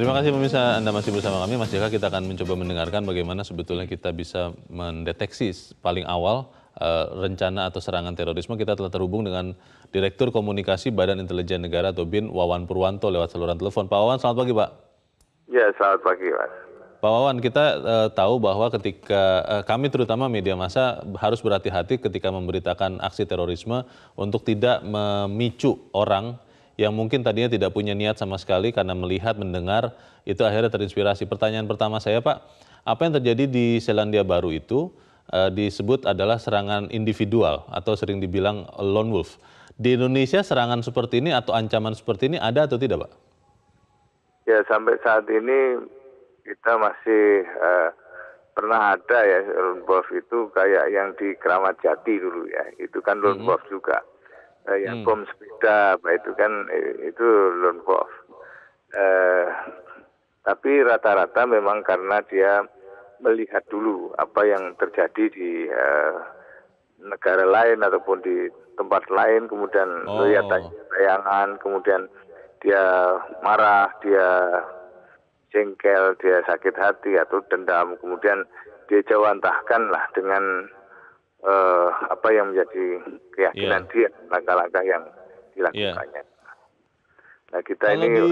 Terima kasih pemirsa, Anda masih bersama kami. Mas Jaka, kita akan mencoba mendengarkan bagaimana sebetulnya kita bisa mendeteksi paling awal rencana atau serangan terorisme. Kita telah terhubung dengan Direktur Komunikasi Badan Intelijen Negara atau BIN, Wawan Purwanto, lewat saluran telepon. Pak Wawan, selamat pagi Pak. Ya, selamat pagi Mas. Pak Wawan, kita tahu bahwa ketika kami terutama media massa harus berhati-hati ketika memberitakan aksi terorisme untuk tidak memicu orang yang mungkin tadinya tidak punya niat sama sekali karena melihat, mendengar, itu akhirnya terinspirasi. Pertanyaan pertama saya Pak, apa yang terjadi di Selandia Baru itu disebut adalah serangan individual atau sering dibilang lone wolf. Di Indonesia serangan seperti ini atau ancaman seperti ini ada atau tidak Pak? Ya, sampai saat ini kita masih pernah ada ya lone wolf itu kayak yang di Kramat Jati dulu ya, itu kan lone wolf juga. Yang bom sepeda, itu kan itu lone wolf. Tapi rata-rata memang karena dia melihat dulu apa yang terjadi di negara lain ataupun di tempat lain, kemudian melihat tayangan, kemudian dia marah, dia jengkel, dia sakit hati atau dendam, kemudian dia jawantahkan lah dengan apa yang menjadi keyakinan dia, langkah-langkah yang dilakukannya. Nah, kita ini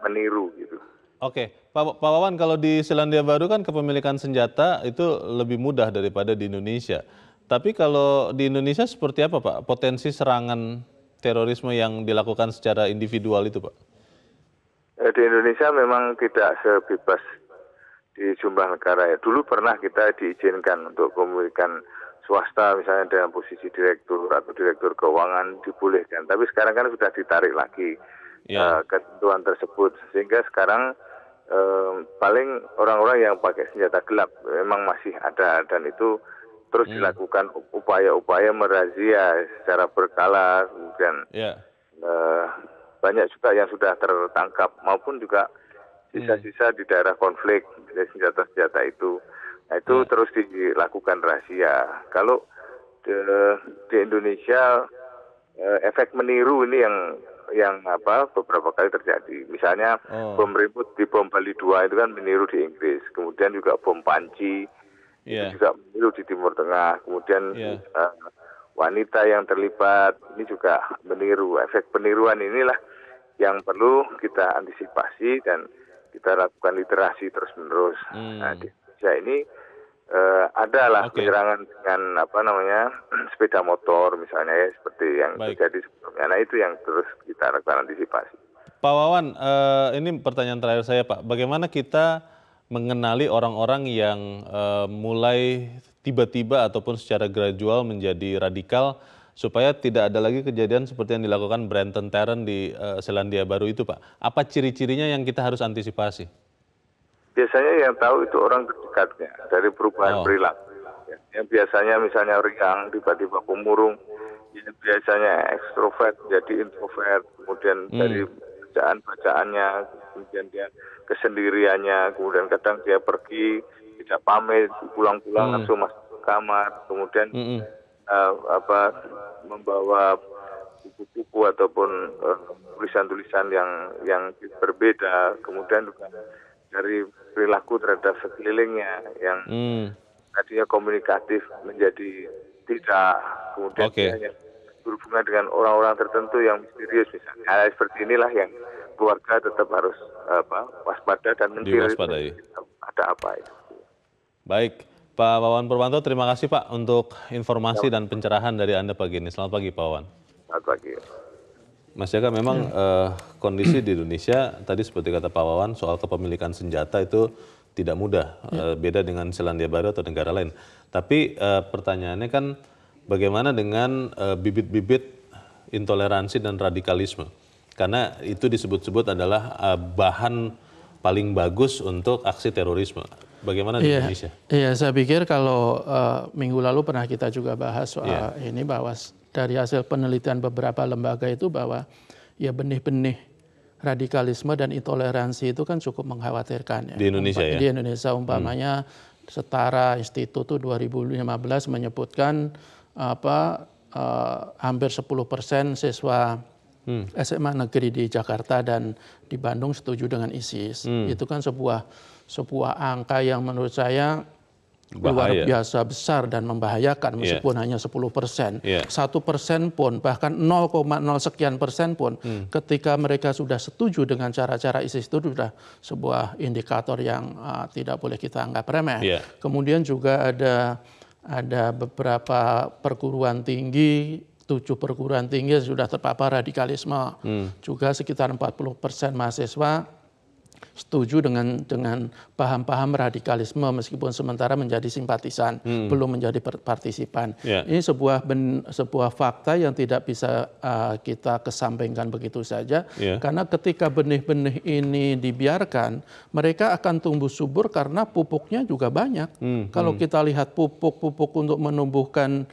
meniru gitu. Oke, Pak Wawan, kalau di Selandia Baru kan kepemilikan senjata itu lebih mudah daripada di Indonesia. Tapi kalau di Indonesia seperti apa Pak potensi serangan terorisme yang dilakukan secara individual itu Pak? Di Indonesia memang tidak sebebas di jumlah negara ya. Dulu pernah kita diizinkan untuk kepemilikan swasta misalnya dengan posisi direktur atau direktur keuangan dibolehkan. Tapi sekarang kan sudah ditarik lagi ketentuan tersebut. Sehingga sekarang paling orang-orang yang pakai senjata gelap memang masih ada, dan itu terus dilakukan upaya-upaya merazia secara berkala. Kemudian banyak juga yang sudah tertangkap maupun juga sisa-sisa di daerah konflik dari senjata-senjata itu. Nah, itu terus dilakukan rahasia. Kalau di Indonesia efek meniru ini yang beberapa kali terjadi. Misalnya bom ribut di bom Bali 2 itu kan meniru di Inggris. Kemudian juga bom Panci itu juga meniru di Timur Tengah. Kemudian wanita yang terlibat ini juga meniru. Efek peniruan inilah yang perlu kita antisipasi dan kita lakukan literasi terus-menerus. Nah, di Indonesia ini adalah penyerangan dengan sepeda motor misalnya ya, seperti yang terjadi sebelumnya. Nah, itu yang terus kita lakukan antisipasi. Pak Wawan, ini pertanyaan terakhir saya Pak. Bagaimana kita mengenali orang-orang yang mulai tiba-tiba ataupun secara gradual menjadi radikal supaya tidak ada lagi kejadian seperti yang dilakukan Brenton Tarrant di Selandia Baru itu Pak? Apa ciri-cirinya yang kita harus antisipasi? Biasanya yang tahu itu orang terdekatnya dari perubahan perilaku. Yang biasanya misalnya riang, tiba-tiba pemurung, yang biasanya ekstrovert jadi introvert, kemudian dari bacaan-bacaannya, kemudian dia kesendiriannya, kemudian kadang dia pergi, tidak pamit, pulang-pulang langsung masuk ke kamar, kemudian membawa buku-buku ataupun tulisan-tulisan yang berbeda, kemudian juga dari perilaku terhadap sekelilingnya yang tadinya komunikatif menjadi tidak, kemudian hanya berhubungan dengan orang-orang tertentu yang misterius misalnya. Hal seperti inilah yang keluarga tetap harus waspada dan diwaspadai. Ada apa itu. Baik, Pak Wawan Purwanto, terima kasih Pak untuk informasi dan pencerahan dari Anda pagi ini. Selamat pagi Pak Wawan. Selamat pagi. Mas Jaka, memang kondisi di Indonesia tadi seperti kata Pak Wawan soal kepemilikan senjata itu tidak mudah, beda dengan Selandia Baru atau negara lain. Tapi pertanyaannya kan bagaimana dengan bibit-bibit intoleransi dan radikalisme? Karena itu disebut-sebut adalah bahan paling bagus untuk aksi terorisme. Bagaimana di Indonesia? Iya, saya pikir kalau minggu lalu pernah kita juga bahas soal ini, bahwa dari hasil penelitian beberapa lembaga itu bahwa ya benih-benih radikalisme dan intoleransi itu kan cukup mengkhawatirkan ya. Di Indonesia ya? Di Indonesia umpamanya Setara Institut 2015 menyebutkan hampir 10% siswa SMA negeri di Jakarta dan di Bandung setuju dengan ISIS. Itu kan sebuah angka yang menurut saya luar biasa besar dan membahayakan meskipun hanya 10%. 1% pun, bahkan 0,0 sekian persen pun, ketika mereka sudah setuju dengan cara-cara ISIS itu sudah sebuah indikator yang tidak boleh kita anggap remeh. Kemudian juga ada beberapa perguruan tinggi, 7 perguruan tinggi sudah terpapar radikalisme. Juga sekitar 40% mahasiswa setuju dengan paham-paham radikalisme meskipun sementara menjadi simpatisan, belum menjadi partisipan. Ini sebuah fakta yang tidak bisa kita kesampingkan begitu saja, karena ketika benih-benih ini dibiarkan, mereka akan tumbuh subur karena pupuknya juga banyak. Kalau kita lihat pupuk untuk menumbuhkan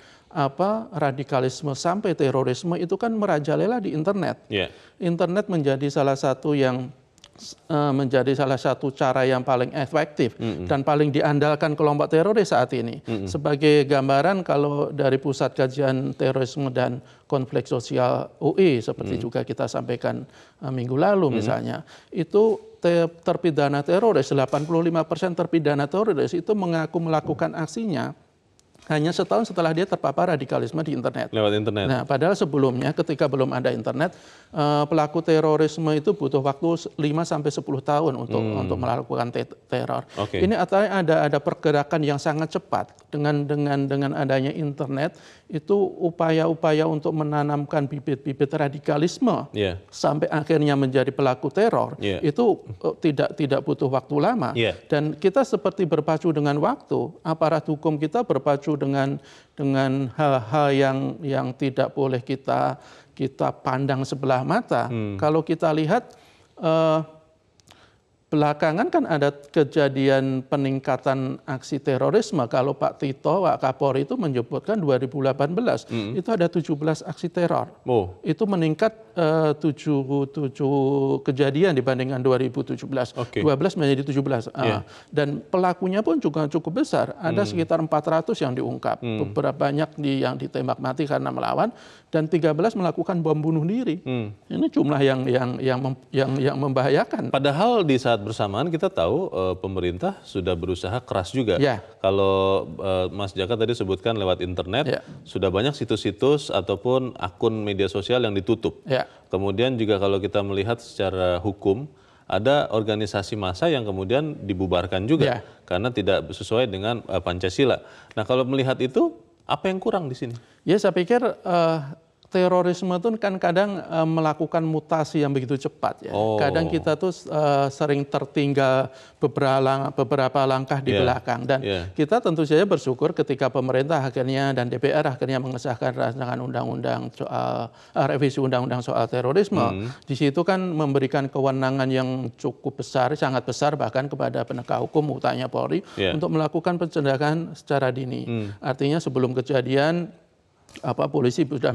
radikalisme sampai terorisme itu kan merajalela di internet. Internet menjadi salah satu cara yang paling efektif dan paling diandalkan kelompok teroris saat ini. Sebagai gambaran, kalau dari Pusat Kajian Terorisme dan Konflik Sosial UI, seperti juga kita sampaikan minggu lalu misalnya, itu terpidana teroris, 85% terpidana teroris itu mengaku melakukan aksinya hanya setahun setelah dia terpapar radikalisme di internet. Lewat internet. Nah, padahal sebelumnya ketika belum ada internet, pelaku terorisme itu butuh waktu 5-10 tahun untuk melakukan teror. Ini ada pergerakan yang sangat cepat dengan adanya internet, itu upaya-upaya untuk menanamkan bibit-bibit radikalisme sampai akhirnya menjadi pelaku teror itu tidak butuh waktu lama. Dan kita seperti berpacu dengan waktu, aparat hukum kita berpacu dengan hal-hal yang tidak boleh kita pandang sebelah mata. Kalau kita lihat belakangan kan ada kejadian peningkatan aksi terorisme. Kalau Pak Tito, Pak Kapolri itu menyebutkan 2018 itu ada 17 aksi teror. Itu meningkat 7 kejadian dibandingkan 2017. 12 menjadi 17. Dan pelakunya pun juga cukup besar. Ada sekitar 400 yang diungkap. Beberapa banyak yang ditembak mati karena melawan, dan 13 melakukan bom bunuh diri. Ini jumlah yang membahayakan. Padahal di saat bersamaan kita tahu pemerintah sudah berusaha keras juga. Kalau Mas Jaka tadi sebutkan lewat internet, sudah banyak situs-situs ataupun akun media sosial yang ditutup. Kemudian juga kalau kita melihat secara hukum, ada organisasi massa yang kemudian dibubarkan juga karena tidak sesuai dengan Pancasila. Nah, kalau melihat itu, apa yang kurang di sini? Ya, saya pikir terorisme itu kan kadang melakukan mutasi yang begitu cepat ya. Kadang kita tuh sering tertinggal beberapa langkah di belakang, dan kita tentu saja bersyukur ketika pemerintah akhirnya dan DPR akhirnya mengesahkan rancangan undang-undang soal revisi undang-undang soal terorisme. Di situ kan memberikan kewenangan yang cukup besar, sangat besar bahkan kepada penegak hukum, utamanya Polri, untuk melakukan pencegahan secara dini. Artinya sebelum kejadian polisi sudah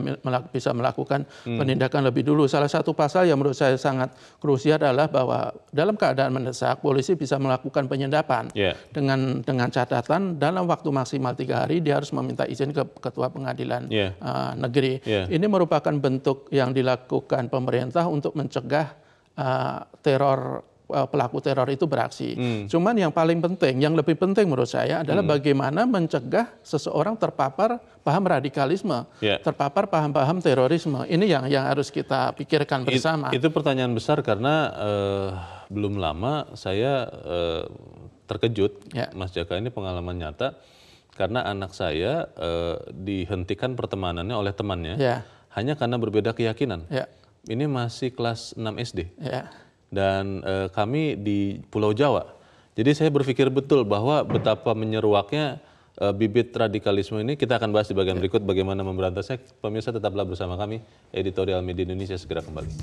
bisa melakukan penindakan lebih dulu. Salah satu pasal yang menurut saya sangat krusial adalah bahwa dalam keadaan mendesak, polisi bisa melakukan penyendapan dengan catatan dalam waktu maksimal 3 hari dia harus meminta izin ke Ketua Pengadilan Negeri. Ini merupakan bentuk yang dilakukan pemerintah untuk mencegah pelaku teror itu beraksi. Cuman yang paling penting, yang lebih penting menurut saya adalah bagaimana mencegah seseorang terpapar paham radikalisme, terpapar paham-paham terorisme. Ini yang harus kita pikirkan bersama. Itu pertanyaan besar karena belum lama saya terkejut, Mas Jaka, ini pengalaman nyata, karena anak saya dihentikan pertemanannya oleh temannya hanya karena berbeda keyakinan. Ini masih kelas 6 SD. Dan kami di Pulau Jawa. Jadi saya berpikir betul bahwa betapa menyeruaknya bibit radikalisme ini. Kita akan bahas di bagian berikut bagaimana memberantasnya. Pemirsa, tetaplah bersama kami. Editorial Media Indonesia segera kembali.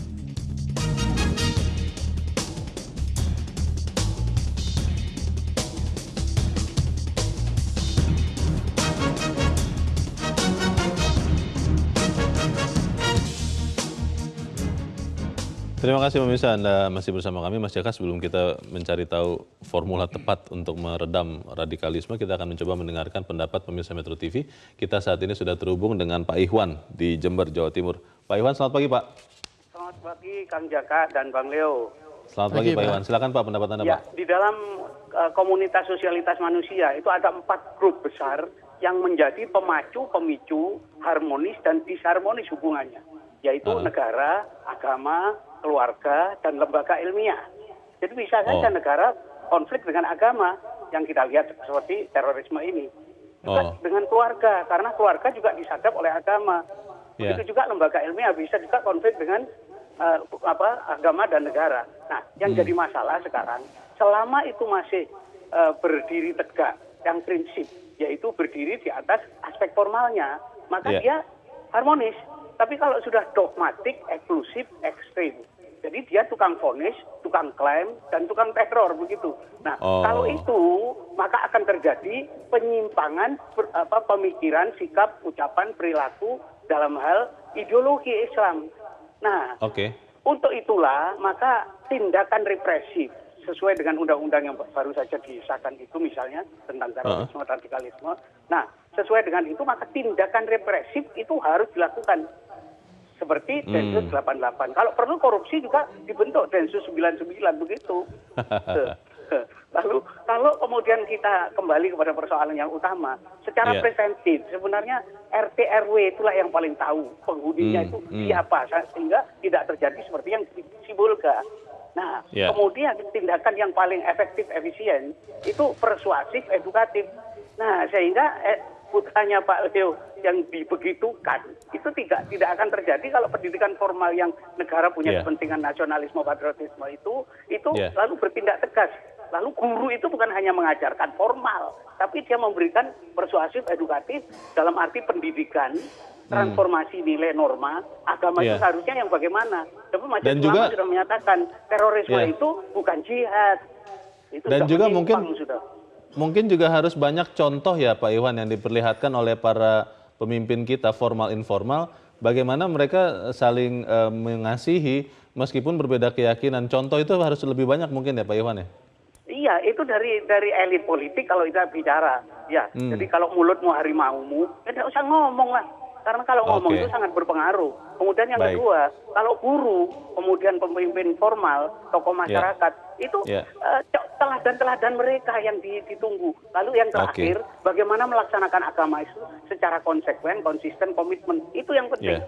Terima kasih pemirsa, Anda masih bersama kami. Mas Jaka, sebelum kita mencari tahu formula tepat untuk meredam radikalisme, kita akan mencoba mendengarkan pendapat pemirsa Metro TV. Kita saat ini sudah terhubung dengan Pak Ikhwan di Jember, Jawa Timur. Pak Ikhwan, selamat pagi Pak. Selamat pagi Kang Jaka dan Bang Leo. Selamat pagi Pak Iwan. Silakan Pak pendapat Anda Ya, Pak. di dalam komunitas sosialitas manusia itu ada 4 grup besar yang menjadi pemacu, pemicu, harmonis dan disharmonis hubungannya, yaitu negara, agama, keluarga, dan lembaga ilmiah. Jadi bisa saja negara konflik dengan agama yang kita lihat seperti terorisme ini. Juga dengan keluarga, karena keluarga juga disadap oleh agama. Begitu juga lembaga ilmiah bisa juga konflik dengan agama dan negara. Nah, yang jadi masalah sekarang, selama itu masih berdiri tegak, yang prinsip, yaitu berdiri di atas aspek formalnya, maka dia harmonis. Tapi kalau sudah dogmatik, eksklusif, ekstrim, jadi dia tukang vonis, tukang klaim, dan tukang teror begitu. Nah, kalau itu maka akan terjadi penyimpangan pemikiran, sikap, ucapan, perilaku dalam hal ideologi Islam. Nah, untuk itulah maka tindakan represif sesuai dengan undang-undang yang baru saja disahkan itu misalnya tentang terorisme, radikalisme. Nah, sesuai dengan itu maka tindakan represif itu harus dilakukan. Seperti Densus 88. Kalau perlu korupsi juga dibentuk Densus 99 begitu. Lalu kalau kemudian kita kembali kepada persoalan yang utama, secara preventif sebenarnya RT RW itulah yang paling tahu penghuninya itu siapa, sehingga tidak terjadi seperti yang disimbolkan. Nah, kemudian tindakan yang paling efektif, efisien itu persuasif, edukatif. Nah, sehingga putranya Pak Leo yang dibegitukan itu tidak akan terjadi kalau pendidikan formal yang negara punya kepentingan nasionalisme, patriotisme itu lalu bertindak tegas. Lalu guru itu bukan hanya mengajarkan formal, tapi dia memberikan persuasif, edukatif dalam arti pendidikan, transformasi nilai norma, agama itu harusnya yang bagaimana. Tapi Majelis Ulama sudah menyatakan terorisme itu bukan jihad. Itu dan juga mungkin sudah. juga harus banyak contoh ya Pak Iwan yang diperlihatkan oleh para pemimpin kita formal informal, bagaimana mereka saling mengasihi meskipun berbeda keyakinan. Contoh itu harus lebih banyak mungkin ya Pak Iwan ya. Iya, itu dari elit politik kalau kita bicara. Ya, jadi kalau mulutmu harimaumu, ya tidak usah ngomong lah. Karena kalau ngomong itu sangat berpengaruh. Kemudian yang kedua, kalau guru, kemudian pemimpin formal, tokoh masyarakat, itu teladan-teladan mereka yang ditunggu. Lalu yang terakhir, bagaimana melaksanakan agama itu secara konsekuen, konsisten, komitmen. Itu yang penting.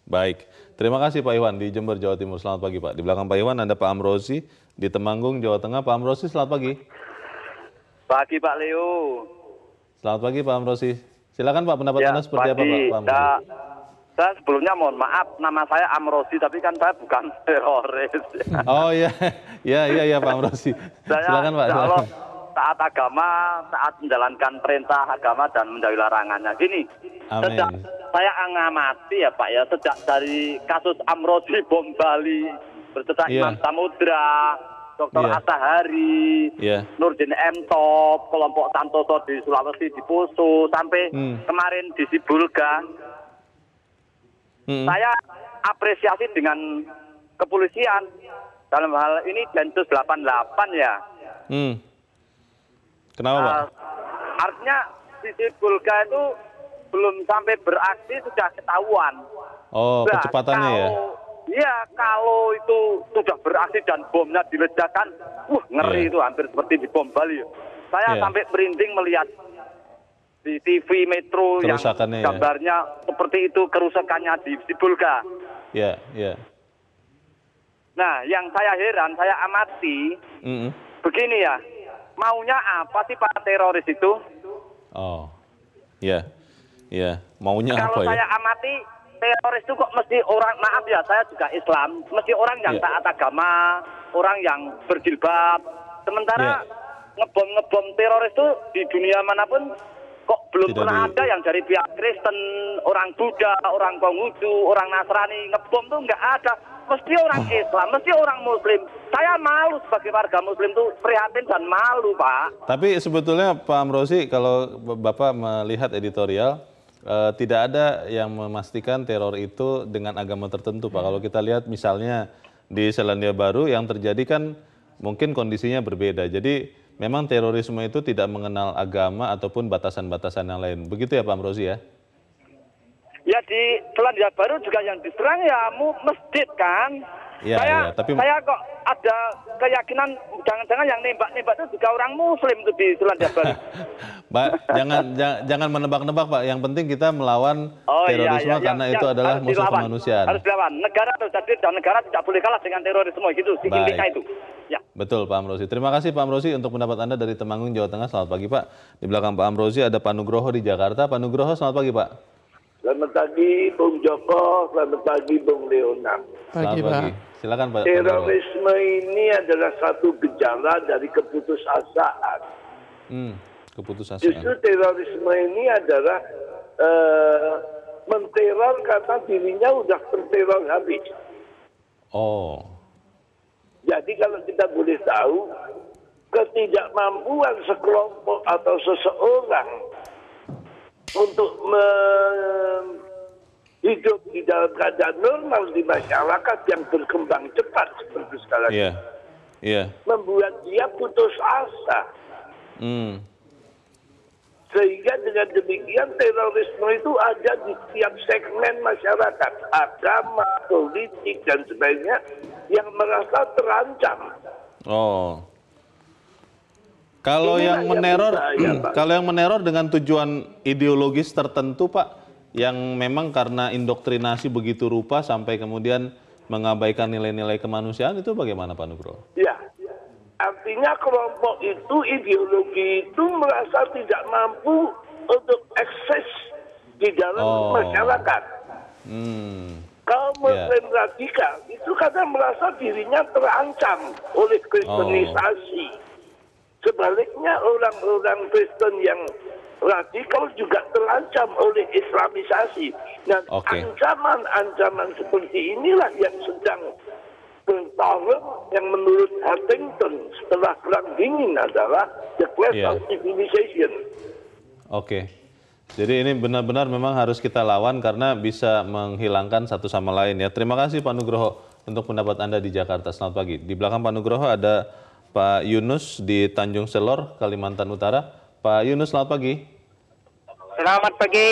Baik, terima kasih Pak Iwan di Jember, Jawa Timur. Selamat pagi Pak. Di belakang Pak Iwan ada Pak Amrozi di Temanggung, Jawa Tengah. Pak Amrozi, selamat pagi. Pagi Pak Leo. Selamat pagi Pak Amrozi. Silakan Pak, pendapat Anda seperti apa Pak Amrozi? Saya sebelumnya mohon maaf, nama saya Amrozi, tapi kan saya bukan teroris. Oh iya, iya Pak Amrozi. Silakan Pak. Silakan. Taat agama, taat menjalankan perintah agama dan menjauhi larangannya. Gini, sejak saya mengamati ya Pak ya, sejak dari kasus Amrozi bom Bali, bercerita Imam Samudra, Dr. Atahari, Nurdin M. Top, kelompok Santoso di Sulawesi, di Poso, sampai kemarin di Sibulga. Saya apresiasi dengan kepolisian dalam hal ini Densus 88 ya. Kenapa Pak? Artinya di Sibulga itu belum sampai beraksi sudah ketahuan. Oh, kecepatannya ya? Iya, kalau itu sudah beraksi dan bomnya diledakkan, ngeri itu hampir seperti di bom Bali. Saya sampai merinding melihat di TV Metro yang gambarnya seperti itu kerusakannya di Sibulga. Iya. Nah, yang saya heran, saya amati, begini ya, maunya apa sih Pak teroris itu? Oh, iya, maunya apa ya? Kalau saya amati, teroris itu kok mesti orang, maaf ya, saya juga Islam, mesti orang yang taat agama, orang yang berjilbab. Sementara ngebom teroris itu di dunia manapun kok belum pernah ada yang dari pihak Kristen, orang Buddha, orang Konghucu, orang Nasrani ngebom tuh nggak ada. Mesti orang Islam, mesti orang Muslim. Saya malu sebagai warga Muslim tuh, prihatin dan malu Pak. Tapi sebetulnya Pak Amrozi, kalau Bapak melihat editorial, tidak ada yang memastikan teror itu dengan agama tertentu Pak. Kalau kita lihat misalnya di Selandia Baru yang terjadi kan mungkin kondisinya berbeda. Jadi memang terorisme itu tidak mengenal agama ataupun batasan-batasan yang lain. Begitu ya Pak Amrozi ya? Ya di Selandia Baru juga yang diserang ya masjid kan. Iya, saya, iya, tapi saya kok ada keyakinan jangan-jangan yang nembak-nembak itu juga orang Muslim itu di Selandia Baru. Pak, jangan menebak-nebak Pak. Yang penting kita melawan terorisme karena itu adalah musuh kemanusiaan. Harus dilawan. Negara harus hadir dan negara tidak boleh kalah dengan terorisme gitu. Intinya itu. Ya. Betul Pak Amrozi. Terima kasih Pak Amrozi untuk pendapat Anda dari Temanggung, Jawa Tengah. Selamat pagi Pak. Di belakang Pak Amrozi ada Pak Nugroho di Jakarta. Pak Nugroho, selamat pagi Pak. Selamat pagi Bung Joko, selamat pagi Bung Leonard. Pagi, Pak. Silakan Pak. Terorisme ini adalah satu gejala dari keputusasaan. Keputusasaan. Justru terorisme ini adalah menteror karena dirinya udah terteror habis. Oh. Jadi kalau kita boleh tahu, ketidakmampuan sekelompok atau seseorang untuk hidup di dalam keadaan normal di masyarakat yang berkembang cepat seperti sekarang, membuat dia putus asa. Sehingga dengan demikian terorisme itu ada di setiap segmen masyarakat, agama, politik dan sebagainya yang merasa terancam. Oh. Kalau yang meneror dengan tujuan ideologis tertentu Pak, yang memang karena indoktrinasi begitu rupa sampai kemudian mengabaikan nilai-nilai kemanusiaan, itu bagaimana Pak Nugroho? Ya, artinya kelompok itu, ideologi itu merasa tidak mampu untuk eksis di dalam masyarakat. Kaum Muslim radikal itu kadang merasa dirinya terancam oleh kristenisasi. Sebaliknya orang-orang Kristen yang radikal juga terancam oleh Islamisasi. Nah, ancaman-ancaman seperti inilah yang sedang bertarung, yang menurut Huntington setelah Perang Dingin adalah the clash of civilization. Oke. Jadi ini benar-benar memang harus kita lawan karena bisa menghilangkan satu sama lain ya. Terima kasih Pak Nugroho untuk pendapat Anda di Jakarta. Selamat pagi. Di belakang Pak Nugroho ada Pak Yunus di Tanjung Selor, Kalimantan Utara. Pak Yunus, selamat pagi. Selamat pagi.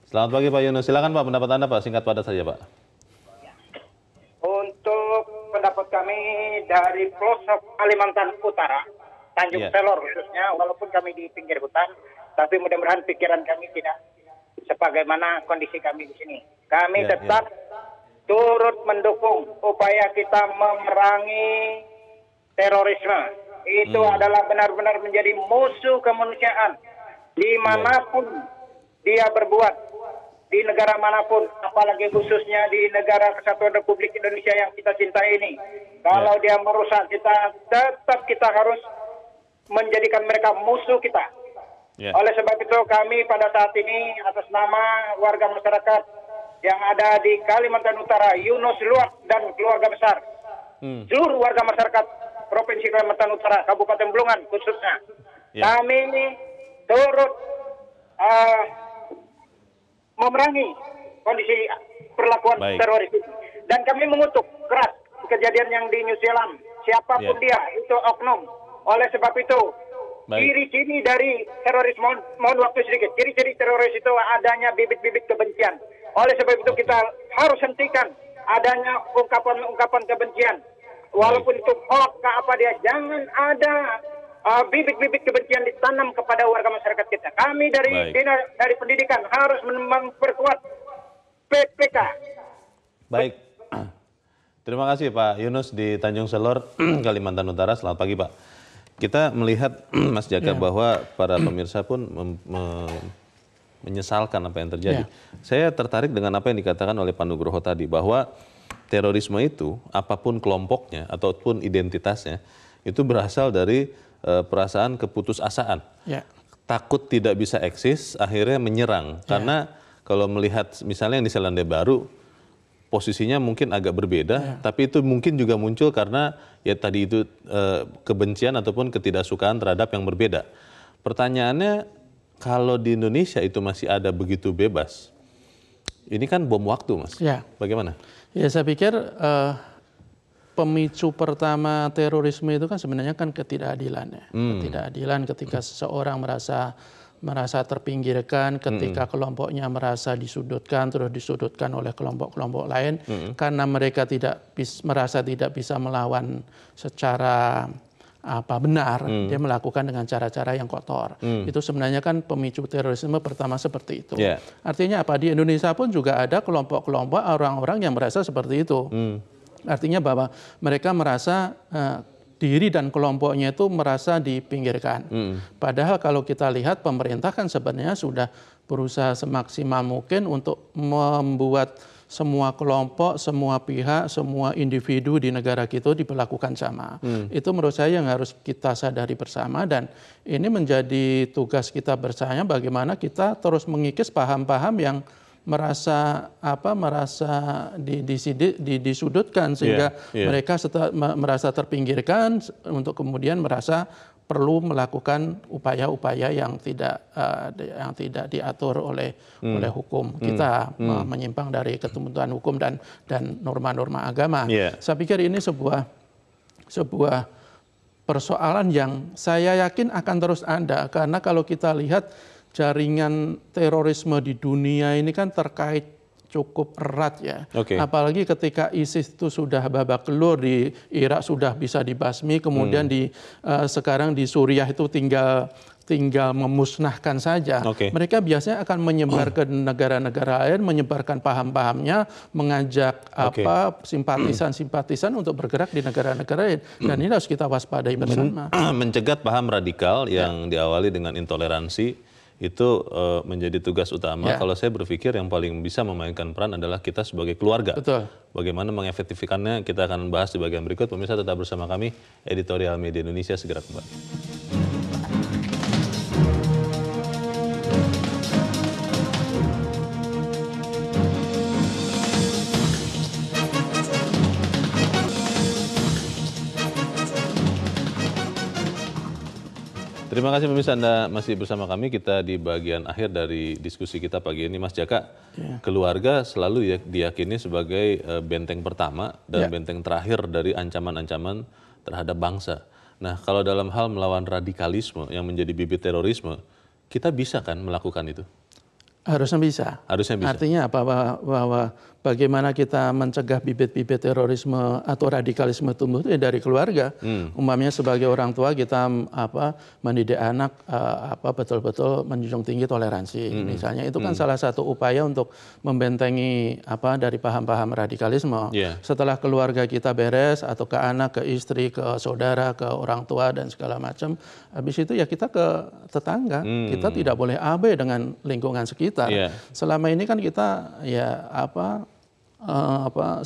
Selamat pagi Pak Yunus. Silakan Pak pendapat Anda Pak, singkat padat saja Pak. Untuk pendapat kami dari pelosok Kalimantan Utara, Tanjung Selor khususnya, walaupun kami di pinggir hutan, tapi mudah-mudahan pikiran kami tidak sebagaimana kondisi kami di sini. Kami tetap turut mendukung upaya kita memerangi terorisme. Itu adalah benar-benar menjadi musuh kemanusiaan dimanapun dia berbuat, di negara manapun, apalagi khususnya di negara Kesatuan Republik Indonesia yang kita cintai ini. Kalau dia merusak kita, tetap kita harus menjadikan mereka musuh kita. Oleh sebab itu kami pada saat ini atas nama warga masyarakat yang ada di Kalimantan Utara, Yunus Luak dan keluarga besar, seluruh warga masyarakat Provinsi Kalimantan Utara, Kabupaten Blungan khususnya, kami ini turut memerangi kondisi perlakuan teroris itu. Dan kami mengutuk keras kejadian yang di New Zealand. Siapapun dia, itu oknum. Oleh sebab itu, ciri-ciri dari teroris, mohon waktu sedikit, ciri-ciri teroris itu adanya bibit-bibit kebencian. Oleh sebab itu kita harus hentikan adanya ungkapan-ungkapan kebencian. Walaupun itu hoax apa dia, jangan ada bibit-bibit kebencian ditanam kepada warga masyarakat kita. Kami dari pendidikan harus memperkuat PPK. Baik. Terima kasih Pak Yunus di Tanjung Selor, Kalimantan Utara. Selamat pagi Pak. Kita melihat Mas Jaka bahwa para pemirsa pun menyesalkan apa yang terjadi. Saya tertarik dengan apa yang dikatakan oleh Pak Nugroho tadi, bahwa terorisme itu apapun kelompoknya ataupun identitasnya itu berasal dari perasaan keputusasaan. Takut tidak bisa eksis, akhirnya menyerang. Karena kalau melihat misalnya yang di Selandia Baru, posisinya mungkin agak berbeda, tapi itu mungkin juga muncul karena ya tadi itu kebencian ataupun ketidaksukaan terhadap yang berbeda. Pertanyaannya, kalau di Indonesia itu masih ada begitu bebas, ini kan bom waktu Mas, bagaimana? Ya saya pikir pemicu pertama terorisme itu kan sebenarnya kan ketidakadilan ya. Ketidakadilan ketika seseorang merasa merasa terpinggirkan, ketika kelompoknya merasa disudutkan, terus disudutkan oleh kelompok-kelompok lain, karena mereka merasa tidak bisa melawan secara benar, dia melakukan dengan cara-cara yang kotor. Itu sebenarnya kan pemicu terorisme pertama seperti itu. Artinya apa? Di Indonesia pun juga ada kelompok-kelompok orang-orang yang merasa seperti itu. Artinya bahwa mereka merasa diri dan kelompoknya itu merasa dipinggirkan. Padahal kalau kita lihat pemerintah kan sebenarnya sudah berusaha semaksimal mungkin untuk membuat semua kelompok, semua pihak, semua individu di negara kita diperlakukan sama. Itu menurut saya yang harus kita sadari bersama, dan ini menjadi tugas kita bersama bagaimana kita terus mengikis paham-paham yang merasa disudutkan sehingga mereka merasa terpinggirkan untuk kemudian merasa perlu melakukan upaya-upaya yang tidak diatur oleh hukum. Kita menyimpang dari ketentuan hukum dan norma-norma agama. Saya pikir ini sebuah persoalan yang saya yakin akan terus ada, karena kalau kita lihat jaringan terorisme di dunia ini kan terkait cukup erat ya. Apalagi ketika ISIS itu sudah babak belur, di Irak sudah bisa dibasmi, kemudian sekarang di Suriah itu tinggal memusnahkan saja. Mereka biasanya akan menyebar ke negara-negara lain, menyebarkan paham-pahamnya, mengajak simpatisan untuk bergerak di negara-negara lain. Dan ini harus kita waspadai bersama. Mencegat paham radikal yang diawali dengan intoleransi itu menjadi tugas utama. Kalau saya berpikir yang paling bisa memainkan peran adalah kita sebagai keluarga. Bagaimana mengefektifkannya, kita akan bahas di bagian berikut. Pemirsa tetap bersama kami, Editorial Media Indonesia segera kembali. Terima kasih pemirsa, Anda masih bersama kami. Kita di bagian akhir dari diskusi kita pagi ini. Mas Jaka, keluarga selalu diyakini sebagai benteng pertama dan benteng terakhir dari ancaman-ancaman terhadap bangsa. Nah, kalau dalam hal melawan radikalisme yang menjadi bibit terorisme, kita bisa kan melakukan itu? Harusnya bisa. Artinya apa? Bahwa bagaimana kita mencegah bibit-bibit terorisme atau radikalisme tumbuh itu dari keluarga. Umpamanya sebagai orang tua kita mendidik anak betul-betul menjunjung tinggi toleransi. Misalnya itu kan salah satu upaya untuk membentengi dari paham-paham radikalisme. Setelah keluarga kita beres, atau ke anak, ke istri, ke saudara, ke orang tua dan segala macam, habis itu ya kita ke tetangga. Kita tidak boleh abai dengan lingkungan sekitar. Selama ini kan kita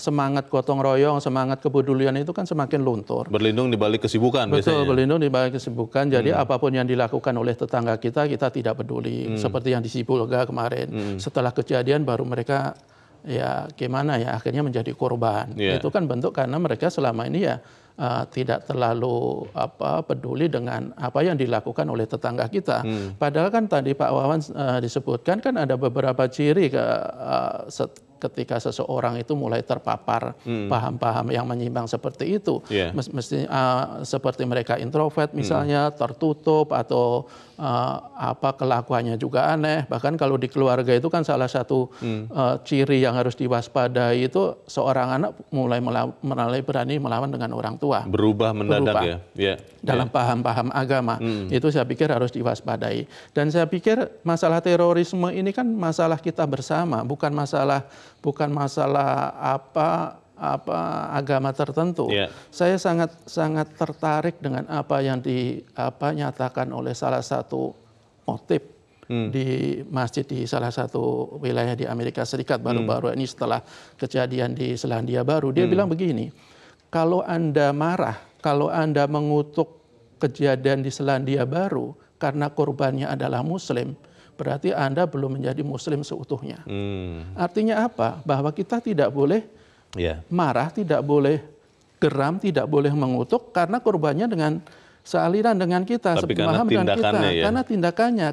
semangat gotong royong, semangat kepedulian itu kan semakin luntur. Berlindung di balik kesibukan biasanya. Berlindung di balik kesibukan. Jadi apapun yang dilakukan oleh tetangga kita tidak peduli. Seperti yang di Sibolga kemarin. Setelah kejadian baru mereka akhirnya menjadi korban. Itu kan bentuk karena mereka selama ini tidak terlalu peduli dengan apa yang dilakukan oleh tetangga kita. Padahal kan tadi Pak Wawan disebutkan kan ada beberapa ciri ketika seseorang itu mulai terpapar paham-paham yang menyimpang seperti itu. Mesti seperti mereka introvert misalnya, tertutup, atau kelakuannya juga aneh. Bahkan kalau di keluarga itu kan salah satu ciri yang harus diwaspadai itu seorang anak mulai berani melawan dengan orang tua. Berubah mendadak dalam paham-paham agama. Itu saya pikir harus diwaspadai. Dan saya pikir masalah terorisme ini kan masalah kita bersama, bukan masalah agama tertentu. Saya sangat tertarik dengan apa yang nyatakan oleh salah satu khotib di masjid di salah satu wilayah di Amerika Serikat baru-baru ini setelah kejadian di Selandia Baru. Dia bilang begini, kalau Anda marah, kalau Anda mengutuk kejadian di Selandia Baru karena korbannya adalah Muslim, berarti Anda belum menjadi Muslim seutuhnya. Artinya apa? Bahwa kita tidak boleh marah, tidak boleh geram, tidak boleh mengutuk karena korbannya dengan sealiran dengan kita, sepemahaman dengan kita.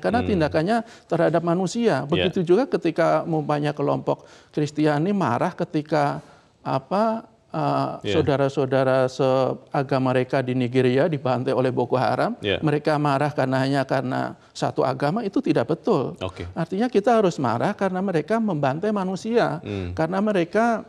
Karena tindakannya terhadap manusia. Begitu juga ketika umpamanya kelompok Kristiani marah ketika saudara-saudara seagama mereka di Nigeria dibantai oleh Boko Haram, mereka marah hanya karena satu agama, itu tidak betul. Artinya kita harus marah karena mereka membantai manusia, karena mereka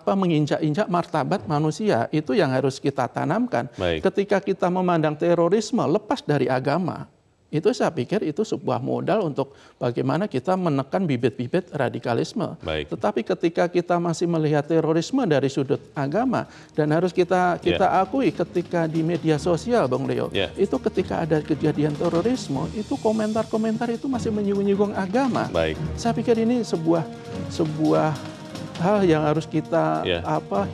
menginjak-injak martabat manusia. Itu yang harus kita tanamkan. Ketika kita memandang terorisme lepas dari agama, itu saya pikir itu sebuah modal untuk bagaimana kita menekan bibit-bibit radikalisme. Tetapi ketika kita masih melihat terorisme dari sudut agama, dan harus kita akui ketika di media sosial, Bang Leo, itu ketika ada kejadian terorisme, itu komentar-komentar itu masih menyinggung agama. Saya pikir ini sebuah hal yang harus kita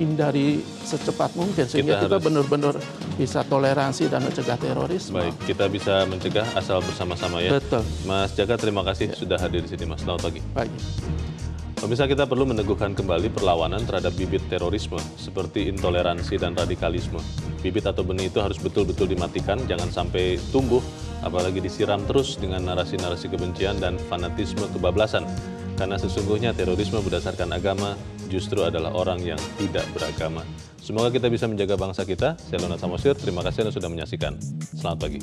hindari secepat mungkin sehingga kita benar-benar bisa toleransi dan mencegah terorisme. Kita bisa mencegah asal bersama-sama ya. Betul. Mas Jaka, terima kasih sudah hadir di sini, Mas. Selamat pagi. Pemirsa, kita perlu meneguhkan kembali perlawanan terhadap bibit terorisme seperti intoleransi dan radikalisme. Bibit atau benih itu harus betul-betul dimatikan, jangan sampai tumbuh, apalagi disiram terus dengan narasi-narasi kebencian dan fanatisme kebablasan. Karena sesungguhnya terorisme berdasarkan agama justru adalah orang yang tidak beragama. Semoga kita bisa menjaga bangsa kita. Saya Leonard Samosir, terima kasih Anda sudah menyaksikan. Selamat pagi.